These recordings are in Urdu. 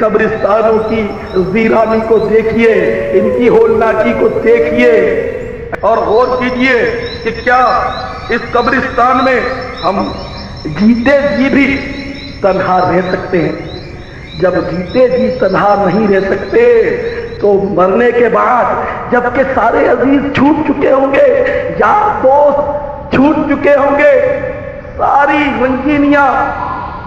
قبرستانوں کی ویرانی کو دیکھیے، ان کی ہولناکی کو دیکھیے اور غور کیجیے کہ کیا اس قبرستان میں ہم جیتے جی بھی تنہا رہ سکتے ہیں؟ جب جیتے جی تنہا نہیں رہ سکتے تو مرنے کے بعد جب کہ سارے عزیز چھوٹ چکے ہوں گے، یار دوست چھوٹ چکے ہوں گے، ساری رنگینیاں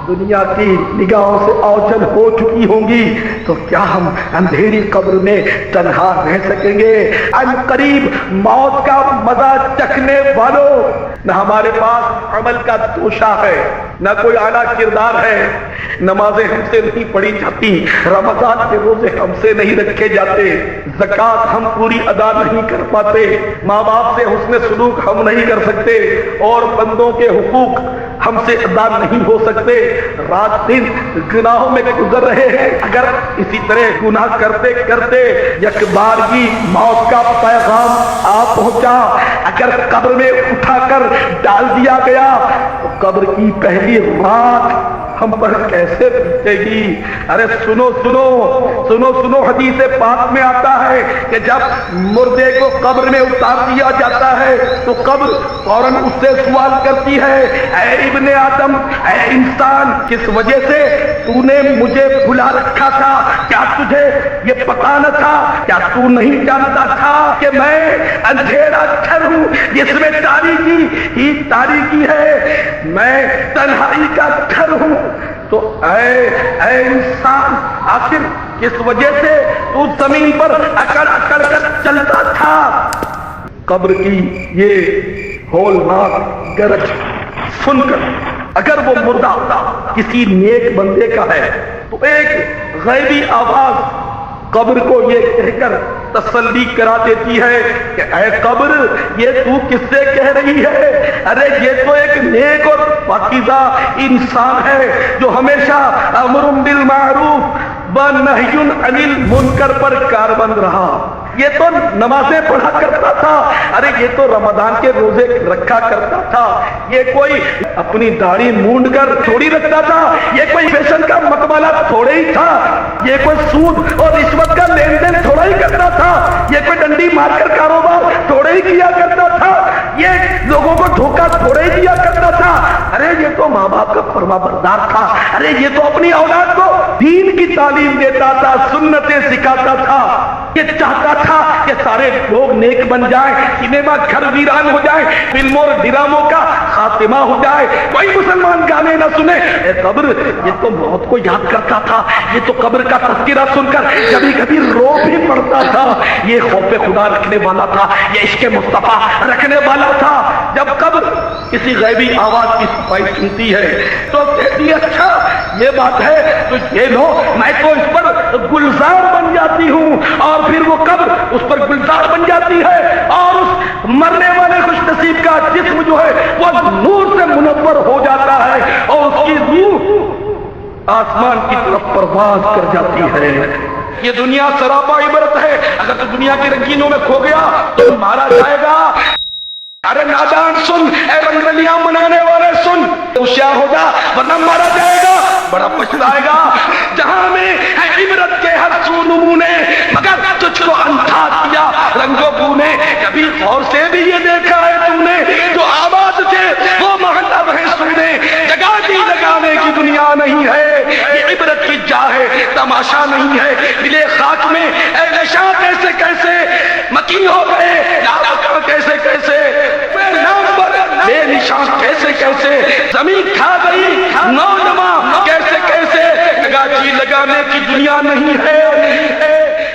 دنیا کی نگاہوں سے اوجھل ہو چکی ہوں گی، تو کیا ہم اندھیری قبر میں تنہا رہ سکیں گے؟ ان قریب موت کا مزہ چکھنے والوں، نہ ہمارے پاس عمل کا توشہ ہے، نہ کوئی اعلیٰ کردار ہے، نمازیں ہم سے نہیں پڑھی جاتی، رمضان کے روزے ہم سے نہیں رکھے جاتے، زکوٰۃ ہم پوری ادا نہیں کر پاتے، ماں باپ سے حسن سلوک ہم نہیں کر سکتے، اور بندوں کے حقوق ہم سے ادا نہیں ہو سکتے، رات دن گناہوں میں گزر رہے ہیں۔ اگر اسی طرح گناہ کرتے کرتے یک بار کی موت کا پیغام آ پہنچا، اگر قبر میں اٹھا کر ڈال دیا گیا تو قبر کی پہلی رات ہم پر کیسے بیتے گی؟ ارے سنو سنو سنو سنو، حدیث پاک میں آتا ہے کہ جب مردے کو قبر میں اتار دیا جاتا ہے تو قبر فوراً اس سے سوال کرتی ہے، اے ابن آدم، اے انسان، کس وجہ سے تو نے مجھے بلا رکھا تھا؟ کیا تجھے یہ پتا نہ تھا؟ کیا تو نہیں جانتا تھا کہ میں اندھیرا گھر ہوں جس میں تاریکی ہی تاریکی ہے، میں تنہائی کا گھر ہوں؟ تو اے انسان، آخر کس وجہ سے تو زمین پر اکڑ اکڑ کر چلتا تھا؟ قبر کی یہ ہولناک گرج سن کر اگر وہ مردہ کسی نیک بندے کا ہے تو ایک غیبی آواز قبر کو یہ کہہ کر تسلی کرا دیتی ہے کہ اے قبر، یہ تو کس سے کہہ رہی ہے؟ ارے یہ تو ایک نیک اور پاکیزہ انسان ہے جو ہمیشہ امر بالمعروف ونہی عن المنکر پر کاربند رہا، یہ تو نمازیں پڑھا کرتا تھا، ارے یہ تو رمضان کے روزے رکھا کرتا تھا، یہ کوئی اپنی داڑھی مونڈ کر تھوڑی رکھتا تھا، یہ کوئی فیشن کا مقبلہ تھوڑے ہی تھا، یہ کوئی سود اور رشوت کا لین دین تھوڑا ہی کرتا تھا، یہ کوئی ڈنڈی مار کر کاروبار تھوڑے ہی کیا کرتا تھا، یہ لوگوں کو دھوکہ تھوڑے ہی دیا کرتا تھا، ارے یہ تو ماں باپ کا فرما بردار تھا، ارے یہ تو اپنی اولاد کو دین کی تعلیم دیتا تھا، سنتیں سکھاتا تھا، یہ چاہتا تھا کہ سارے لوگ نیک بن جائیں، سنیما گھر ویران ہو جائے، فلموں اور ڈراموں کا خاتمہ ہو جائے، کوئی مسلمان گانے نہ سنے۔ اے قبر، یہ تو موت کو یاد کرتا تھا، یہ تو قبر کا تذکرہ سن کر کبھی کبھی رو بھی پڑتا تھا، یہ خوف خدا رکھنے والا تھا، یہ عشق مصطفیٰ رکھنے والا تھا۔ جب قبر کسی غیبی آواز کی صفائی سنتی ہے تو کہتی ہے، اچھا یہ بات ہے تو یہ لو، میں تو اس پر گلزار بن جاتی ہوں، اور پھر وہ قبر اس پر گلزار بن جاتی ہے، اور اس مرنے والے خوش نصیب کا جسم جو ہے وہ نور سے منور ہو جاتا ہے، اور اس کی روح آسمان کی طرف پرواز کر جاتی ہے۔ یہ دنیا سراپا عبرت ہے، اگر تو دنیا کی رنگینوں میں کھو گیا تو مارا جائے گا۔ ارے نادان سن، اے رنگرلیاں منانے والے سن، ہوشیار ہو جا ورنہ مارا جائے گا، بڑا پچھتائے گا۔ جہاں میں ہے عبرت کے ہر سو نمونے، مگر تجھ کو اندھا کیا رنگوں بو نے، کبھی غور سے بھی یہ دیکھا ہے تو نے، جو آباد تھے وہ محلہ ہے سونے، جگہ کی لگانے کی دنیا نہیں ہے، یہ عبرت کی جا ہے تماشا نہیں ہے۔ ملے خاک میں اے نشاں کیسے کیسے مکی ہو گئے، لاکاں کیسے کیسے نام پر بے نشان کیسے کیسے، زمین کھا گئی نوجوان کیسے کیسے، جگہ جی لگانے کی دنیا نہیں ہے،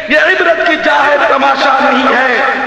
یہ عبرت کی جا ہے تماشا نہیں ہے۔